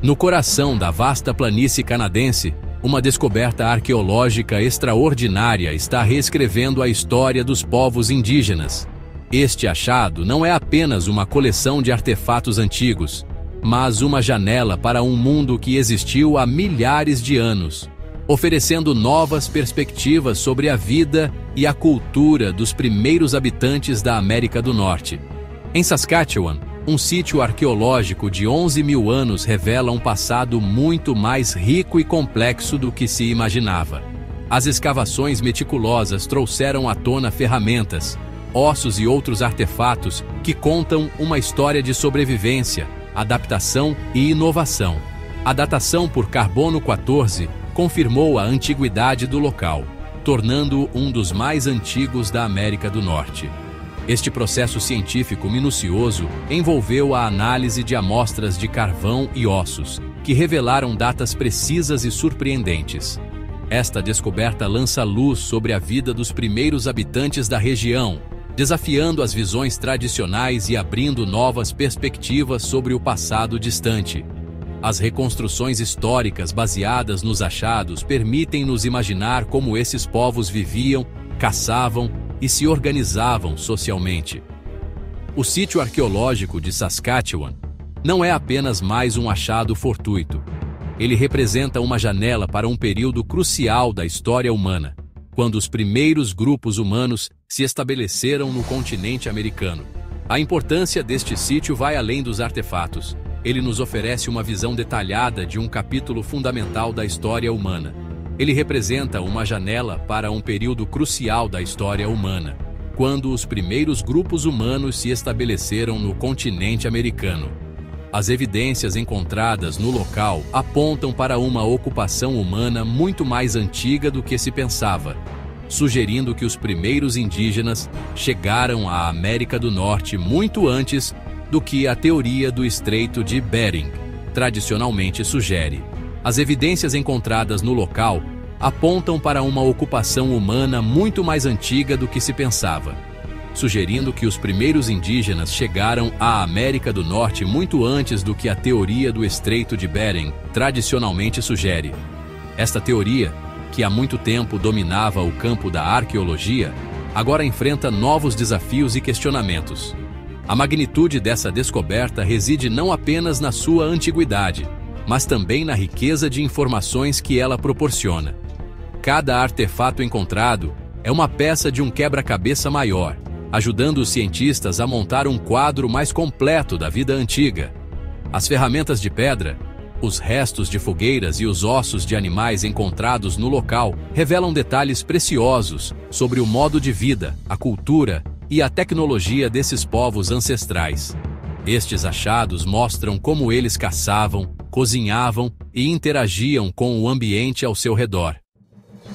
No coração da vasta planície canadense, uma descoberta arqueológica extraordinária está reescrevendo a história dos povos indígenas. Este achado não é apenas uma coleção de artefatos antigos, mas uma janela para um mundo que existiu há milhares de anos, oferecendo novas perspectivas sobre a vida e a cultura dos primeiros habitantes da América do Norte. Em Saskatchewan, um sítio arqueológico de 11 mil anos revela um passado muito mais rico e complexo do que se imaginava. As escavações meticulosas trouxeram à tona ferramentas, ossos e outros artefatos que contam uma história de sobrevivência, adaptação e inovação. A datação por carbono 14 confirmou a antiguidade do local, tornando-o um dos mais antigos da América do Norte. Este processo científico minucioso envolveu a análise de amostras de carvão e ossos, que revelaram datas precisas e surpreendentes. Esta descoberta lança luz sobre a vida dos primeiros habitantes da região, desafiando as visões tradicionais e abrindo novas perspectivas sobre o passado distante. As reconstruções históricas baseadas nos achados permitem nos imaginar como esses povos viviam, caçavam e se organizavam socialmente. O sítio arqueológico de Saskatchewan não é apenas mais um achado fortuito. Ele representa uma janela para um período crucial da história humana, quando os primeiros grupos humanos se estabeleceram no continente americano. A importância deste sítio vai além dos artefatos. Ele nos oferece uma visão detalhada de um capítulo fundamental da história humana. Ele representa uma janela para um período crucial da história humana, quando os primeiros grupos humanos se estabeleceram no continente americano. As evidências encontradas no local apontam para uma ocupação humana muito mais antiga do que se pensava, sugerindo que os primeiros indígenas chegaram à América do Norte muito antes do que a teoria do Estreito de Bering tradicionalmente sugere. As evidências encontradas no local apontam para uma ocupação humana muito mais antiga do que se pensava, sugerindo que os primeiros indígenas chegaram à América do Norte muito antes do que a teoria do Estreito de Bering tradicionalmente sugere. Esta teoria, que há muito tempo dominava o campo da arqueologia, agora enfrenta novos desafios e questionamentos. A magnitude dessa descoberta reside não apenas na sua antiguidade, mas também na riqueza de informações que ela proporciona. Cada artefato encontrado é uma peça de um quebra-cabeça maior, ajudando os cientistas a montar um quadro mais completo da vida antiga. As ferramentas de pedra, os restos de fogueiras e os ossos de animais encontrados no local revelam detalhes preciosos sobre o modo de vida, a cultura e a tecnologia desses povos ancestrais. Estes achados mostram como eles caçavam, cozinhavam e interagiam com o ambiente ao seu redor.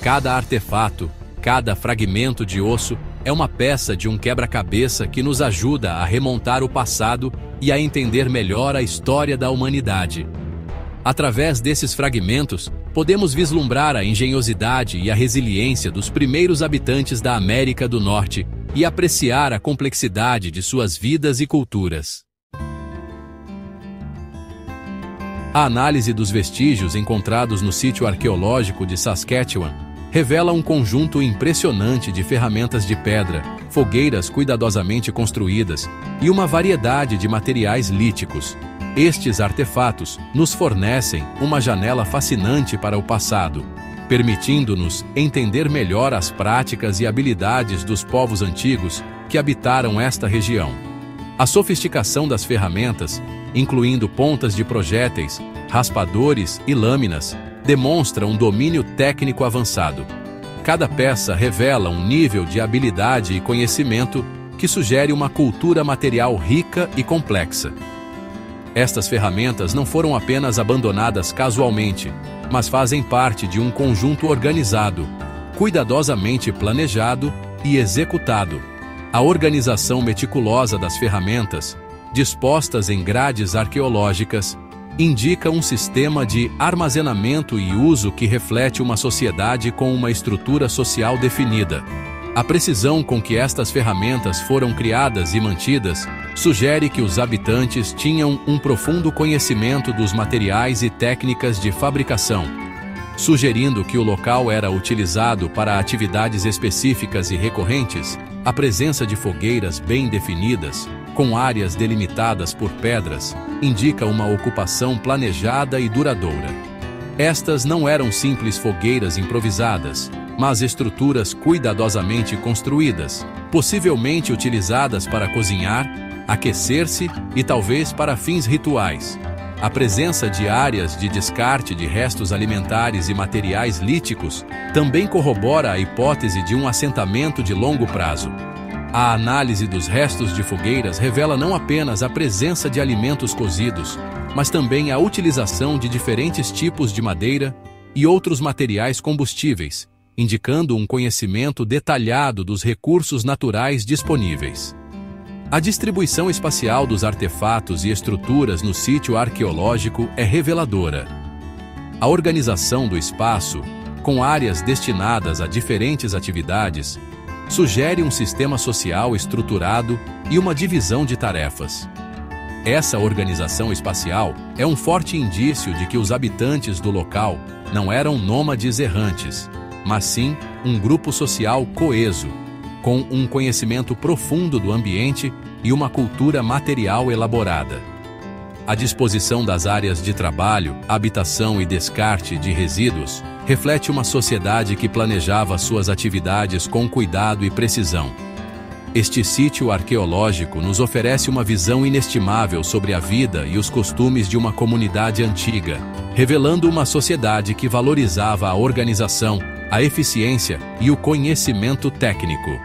Cada artefato, cada fragmento de osso é uma peça de um quebra-cabeça que nos ajuda a remontar o passado e a entender melhor a história da humanidade. Através desses fragmentos, podemos vislumbrar a engenhosidade e a resiliência dos primeiros habitantes da América do Norte e apreciar a complexidade de suas vidas e culturas. A análise dos vestígios encontrados no sítio arqueológico de Saskatchewan revela um conjunto impressionante de ferramentas de pedra, fogueiras cuidadosamente construídas e uma variedade de materiais líticos. Estes artefatos nos fornecem uma janela fascinante para o passado, permitindo-nos entender melhor as práticas e habilidades dos povos antigos que habitaram esta região. A sofisticação das ferramentas, incluindo pontas de projéteis, raspadores e lâminas, demonstra um domínio técnico avançado. Cada peça revela um nível de habilidade e conhecimento que sugere uma cultura material rica e complexa. Estas ferramentas não foram apenas abandonadas casualmente, mas fazem parte de um conjunto organizado, cuidadosamente planejado e executado. A organização meticulosa das ferramentas, dispostas em grades arqueológicas, indica um sistema de armazenamento e uso que reflete uma sociedade com uma estrutura social definida. A precisão com que estas ferramentas foram criadas e mantidas sugere que os habitantes tinham um profundo conhecimento dos materiais e técnicas de fabricação, sugerindo que o local era utilizado para atividades específicas e recorrentes. A presença de fogueiras bem definidas, com áreas delimitadas por pedras, indica uma ocupação planejada e duradoura. Estas não eram simples fogueiras improvisadas, mas estruturas cuidadosamente construídas, possivelmente utilizadas para cozinhar, aquecer-se e talvez para fins rituais. A presença de áreas de descarte de restos alimentares e materiais líticos também corrobora a hipótese de um assentamento de longo prazo. A análise dos restos de fogueiras revela não apenas a presença de alimentos cozidos, mas também a utilização de diferentes tipos de madeira e outros materiais combustíveis, indicando um conhecimento detalhado dos recursos naturais disponíveis. A distribuição espacial dos artefatos e estruturas no sítio arqueológico é reveladora. A organização do espaço, com áreas destinadas a diferentes atividades, sugere um sistema social estruturado e uma divisão de tarefas. Essa organização espacial é um forte indício de que os habitantes do local não eram nômades errantes, mas sim um grupo social coeso, com um conhecimento profundo do ambiente e uma cultura material elaborada. A disposição das áreas de trabalho, habitação e descarte de resíduos reflete uma sociedade que planejava suas atividades com cuidado e precisão. Este sítio arqueológico nos oferece uma visão inestimável sobre a vida e os costumes de uma comunidade antiga, revelando uma sociedade que valorizava a organização, a eficiência e o conhecimento técnico.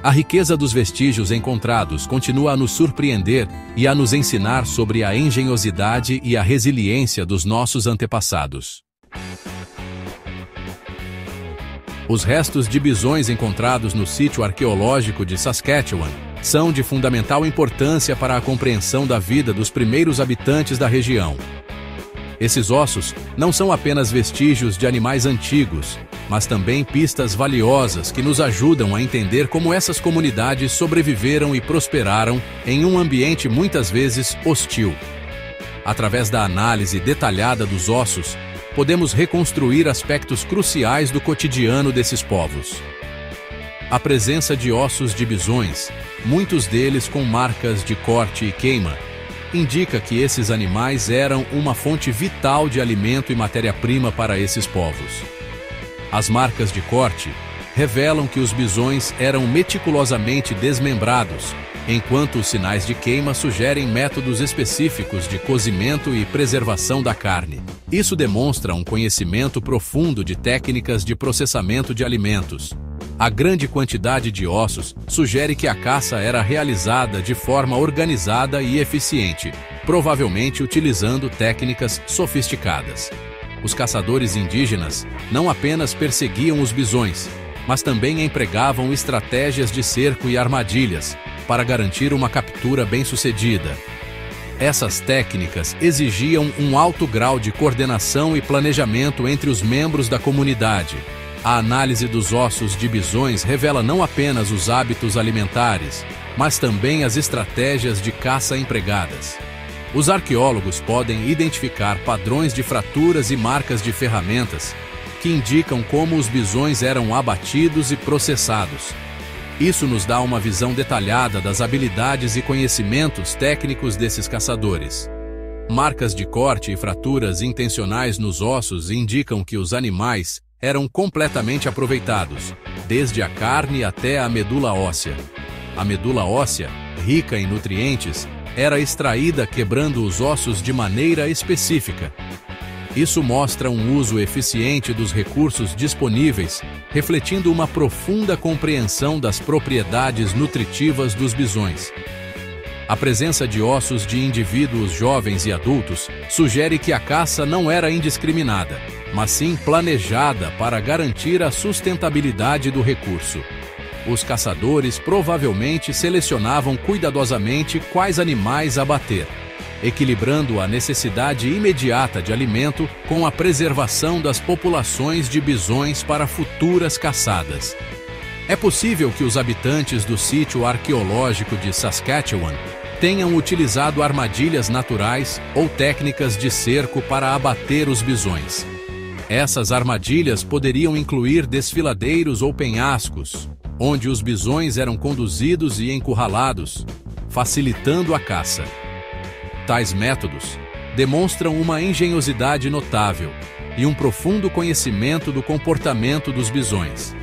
A riqueza dos vestígios encontrados continua a nos surpreender e a nos ensinar sobre a engenhosidade e a resiliência dos nossos antepassados. Os restos de bisões encontrados no sítio arqueológico de Saskatchewan são de fundamental importância para a compreensão da vida dos primeiros habitantes da região. Esses ossos não são apenas vestígios de animais antigos, mas também pistas valiosas que nos ajudam a entender como essas comunidades sobreviveram e prosperaram em um ambiente muitas vezes hostil. Através da análise detalhada dos ossos, podemos reconstruir aspectos cruciais do cotidiano desses povos. A presença de ossos de bisões, muitos deles com marcas de corte e queima, indica que esses animais eram uma fonte vital de alimento e matéria-prima para esses povos. As marcas de corte revelam que os bisões eram meticulosamente desmembrados, enquanto os sinais de queima sugerem métodos específicos de cozimento e preservação da carne. Isso demonstra um conhecimento profundo de técnicas de processamento de alimentos. A grande quantidade de ossos sugere que a caça era realizada de forma organizada e eficiente, provavelmente utilizando técnicas sofisticadas. Os caçadores indígenas não apenas perseguiam os bisões, mas também empregavam estratégias de cerco e armadilhas para garantir uma captura bem-sucedida. Essas técnicas exigiam um alto grau de coordenação e planejamento entre os membros da comunidade. A análise dos ossos de bisões revela não apenas os hábitos alimentares, mas também as estratégias de caça empregadas. Os arqueólogos podem identificar padrões de fraturas e marcas de ferramentas que indicam como os bisões eram abatidos e processados. Isso nos dá uma visão detalhada das habilidades e conhecimentos técnicos desses caçadores. Marcas de corte e fraturas intencionais nos ossos indicam que os animais eram completamente aproveitados, desde a carne até a medula óssea. A medula óssea, rica em nutrientes, era extraída quebrando os ossos de maneira específica. Isso mostra um uso eficiente dos recursos disponíveis, refletindo uma profunda compreensão das propriedades nutritivas dos bisões. A presença de ossos de indivíduos jovens e adultos sugere que a caça não era indiscriminada, mas sim planejada para garantir a sustentabilidade do recurso. Os caçadores provavelmente selecionavam cuidadosamente quais animais abater, equilibrando a necessidade imediata de alimento com a preservação das populações de bisões para futuras caçadas. É possível que os habitantes do sítio arqueológico de Saskatchewan tenham utilizado armadilhas naturais ou técnicas de cerco para abater os bisões. Essas armadilhas poderiam incluir desfiladeiros ou penhascos, onde os bisões eram conduzidos e encurralados, facilitando a caça. Tais métodos demonstram uma engenhosidade notável e um profundo conhecimento do comportamento dos bisões.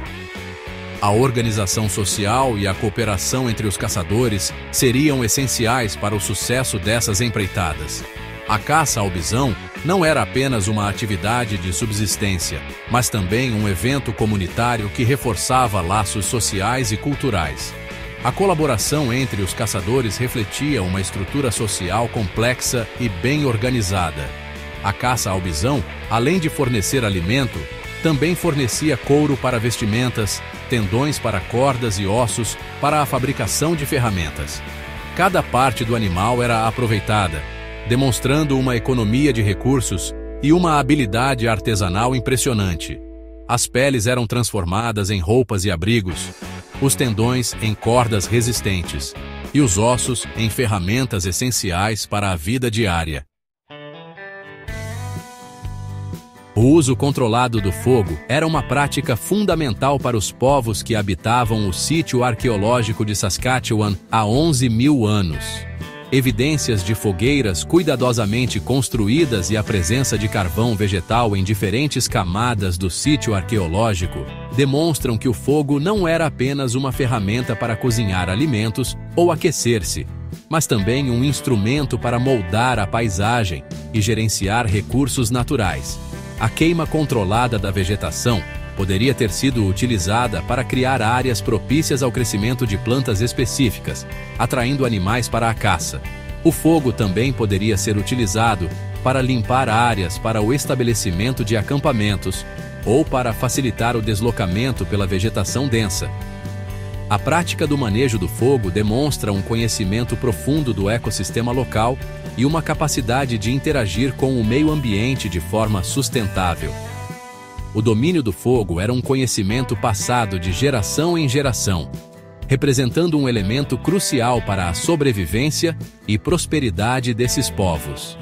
A organização social e a cooperação entre os caçadores seriam essenciais para o sucesso dessas empreitadas. A caça ao bisão não era apenas uma atividade de subsistência, mas também um evento comunitário que reforçava laços sociais e culturais. A colaboração entre os caçadores refletia uma estrutura social complexa e bem organizada. A caça ao bisão, além de fornecer alimento, também fornecia couro para vestimentas, tendões para cordas e ossos para a fabricação de ferramentas. Cada parte do animal era aproveitada, demonstrando uma economia de recursos e uma habilidade artesanal impressionante. As peles eram transformadas em roupas e abrigos, os tendões em cordas resistentes e os ossos em ferramentas essenciais para a vida diária. O uso controlado do fogo era uma prática fundamental para os povos que habitavam o sítio arqueológico de Saskatchewan há 11.000 anos. Evidências de fogueiras cuidadosamente construídas e a presença de carvão vegetal em diferentes camadas do sítio arqueológico demonstram que o fogo não era apenas uma ferramenta para cozinhar alimentos ou aquecer-se, mas também um instrumento para moldar a paisagem e gerenciar recursos naturais. A queima controlada da vegetação poderia ter sido utilizada para criar áreas propícias ao crescimento de plantas específicas, atraindo animais para a caça. O fogo também poderia ser utilizado para limpar áreas para o estabelecimento de acampamentos ou para facilitar o deslocamento pela vegetação densa. A prática do manejo do fogo demonstra um conhecimento profundo do ecossistema local e uma capacidade de interagir com o meio ambiente de forma sustentável. O domínio do fogo era um conhecimento passado de geração em geração, representando um elemento crucial para a sobrevivência e prosperidade desses povos.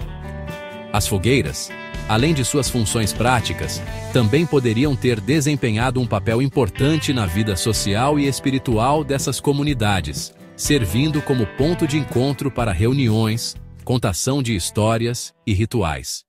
As fogueiras, além de suas funções práticas, também poderiam ter desempenhado um papel importante na vida social e espiritual dessas comunidades, servindo como ponto de encontro para reuniões, contação de histórias e rituais.